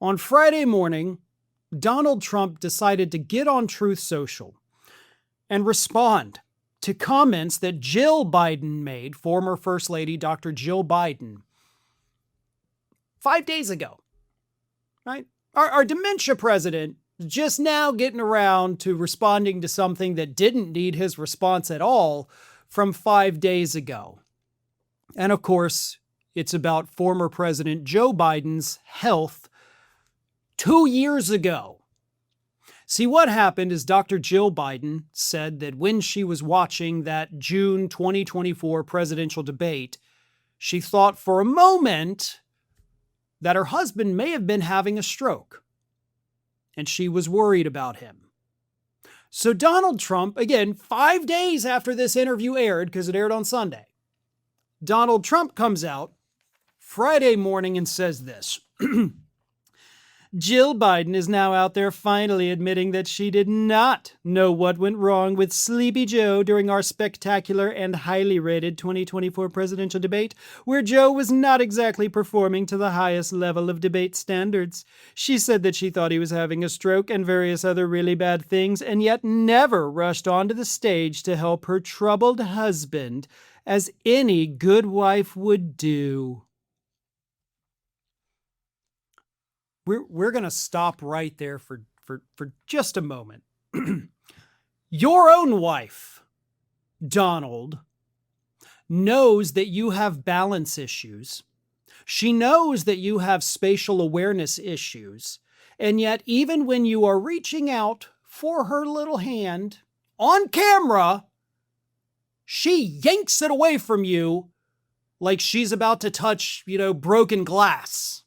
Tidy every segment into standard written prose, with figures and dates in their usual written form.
On Friday morning, Donald Trump decided to get on Truth Social and respond to comments that Jill Biden made, former First Lady Dr. Jill Biden, 5 days ago. Right? Our dementia president is just now getting around to responding to something that didn't need his response at all from 5 days ago. And of course, it's about former President Joe Biden's health 2 years ago. See, what happened is Dr. Jill Biden said that when she was watching that June 2024 presidential debate, she thought for a moment that her husband may have been having a stroke, and she was worried about him. So Donald Trump, again, 5 days after this interview aired, because it aired on Sunday, Donald Trump comes out Friday morning and says this. Jill Biden is now out there finally admitting that she did not know what went wrong with Sleepy Joe during our spectacular and highly rated 2024 presidential debate, where Joe was not exactly performing to the highest level of debate standards. She said that she thought he was having a stroke and various other really bad things, and yet never rushed onto the stage to help her troubled husband, as any good wife would do. We're going to stop right there for just a moment. Your own wife, Donald, knows that you have balance issues. She knows that you have spatial awareness issues. And yet, even when you are reaching out for her little hand on camera, she yanks it away from you like she's about to touch, broken glass.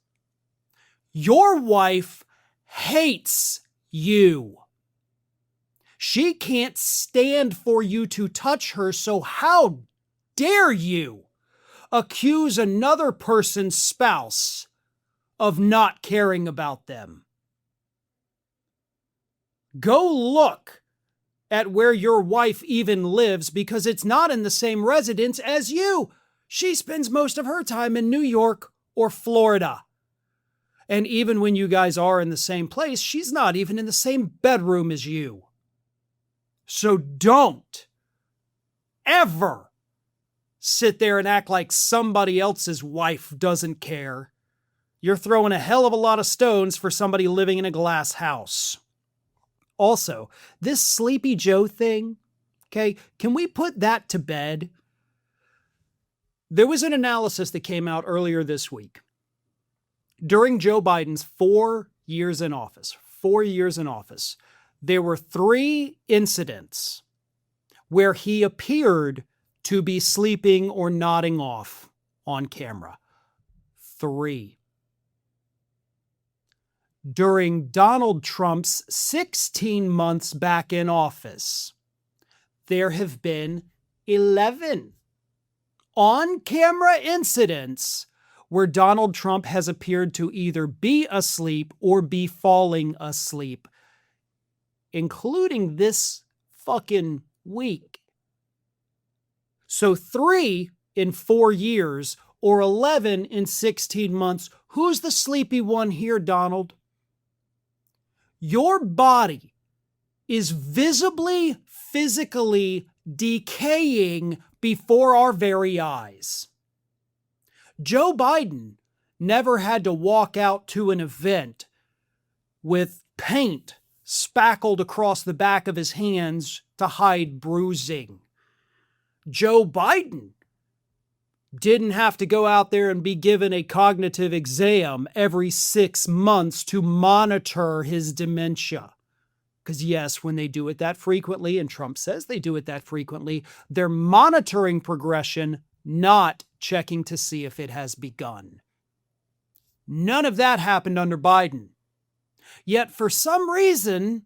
Your wife hates you. She can't stand for you to touch her, so how dare you accuse another person's spouse of not caring about them? Go look at where your wife even lives, because it's not in the same residence as you. She spends most of her time in New York or Florida. And even when you guys are in the same place, she's not even in the same bedroom as you. So don't ever sit there and act like somebody else's wife doesn't care. You're throwing a hell of a lot of stones for somebody living in a glass house. Also, this Sleepy Joe thing, okay, can we put that to bed? There was an analysis that came out earlier this week. During Joe Biden's 4 years in office, there were 3 incidents where he appeared to be sleeping or nodding off on camera. 3. During Donald Trump's 16 months back in office, there have been 11 on-camera incidents where Donald Trump has appeared to either be asleep or be falling asleep, including this fucking week. So 3 in 4 years or 11 in 16 months. Who's the sleepy one here, Donald? Your body is visibly, physically decaying before our very eyes. Joe Biden never had to walk out to an event with paint spackled across the back of his hands to hide bruising. Joe Biden didn't have to go out there and be given a cognitive exam every 6 months to monitor his dementia. Because yes, when they do it that frequently, and Trump says they do it that frequently, they're monitoring progression, not checking to see if it has begun. None of that happened under Biden. Yet for some reason,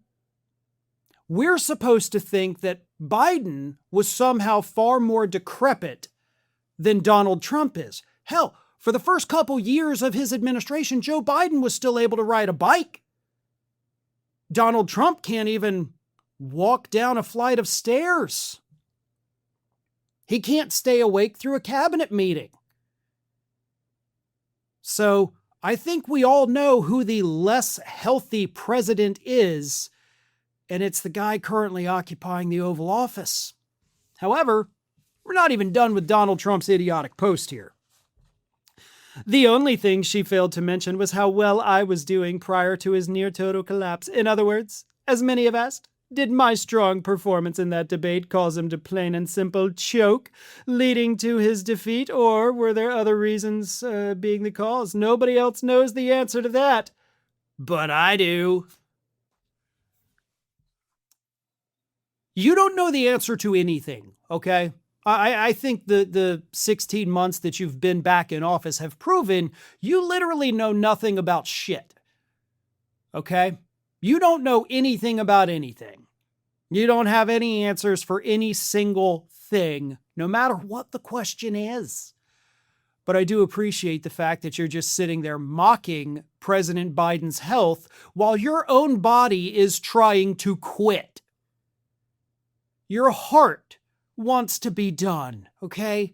we're supposed to think that Biden was somehow far more decrepit than Donald Trump is. Hell, for the first couple years of his administration, Joe Biden was still able to ride a bike. Donald Trump can't even walk down a flight of stairs. He can't stay awake through a cabinet meeting. So I think we all know who the less healthy president is, and it's the guy currently occupying the Oval Office. However, we're not even done with Donald Trump's idiotic post here. The only thing she failed to mention was how well I was doing prior to his near-total collapse. In other words, as many have asked, did my strong performance in that debate cause him to plain and simple choke, leading to his defeat, or were there other reasons being the cause? Nobody else knows the answer to that, but I do. You don't know the answer to anything, okay? I think the 16 months that you've been back in office have proven you literally know nothing about shit. Okay? You don't know anything about anything. You don't have any answers for any single thing, no matter what the question is. But I do appreciate the fact that you're just sitting there mocking President Biden's health while your own body is trying to quit. Your heart wants to be done, okay?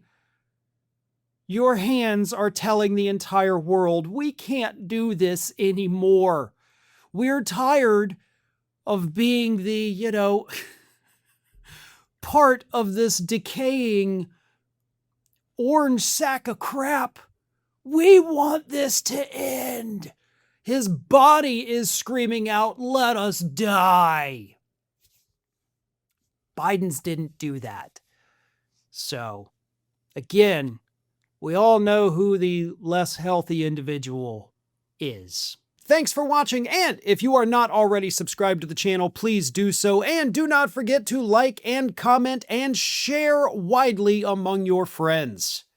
Your hands are telling the entire world, we can't do this anymore. We're tired of being the, part of this decaying orange sack of crap. We want this to end. His body is screaming out, let us die. Biden's didn't do that. So, again, we all know who the less healthy individual is. Thanks for watching, and if you are not already subscribed to the channel, please do so, and do not forget to like and comment and share widely among your friends.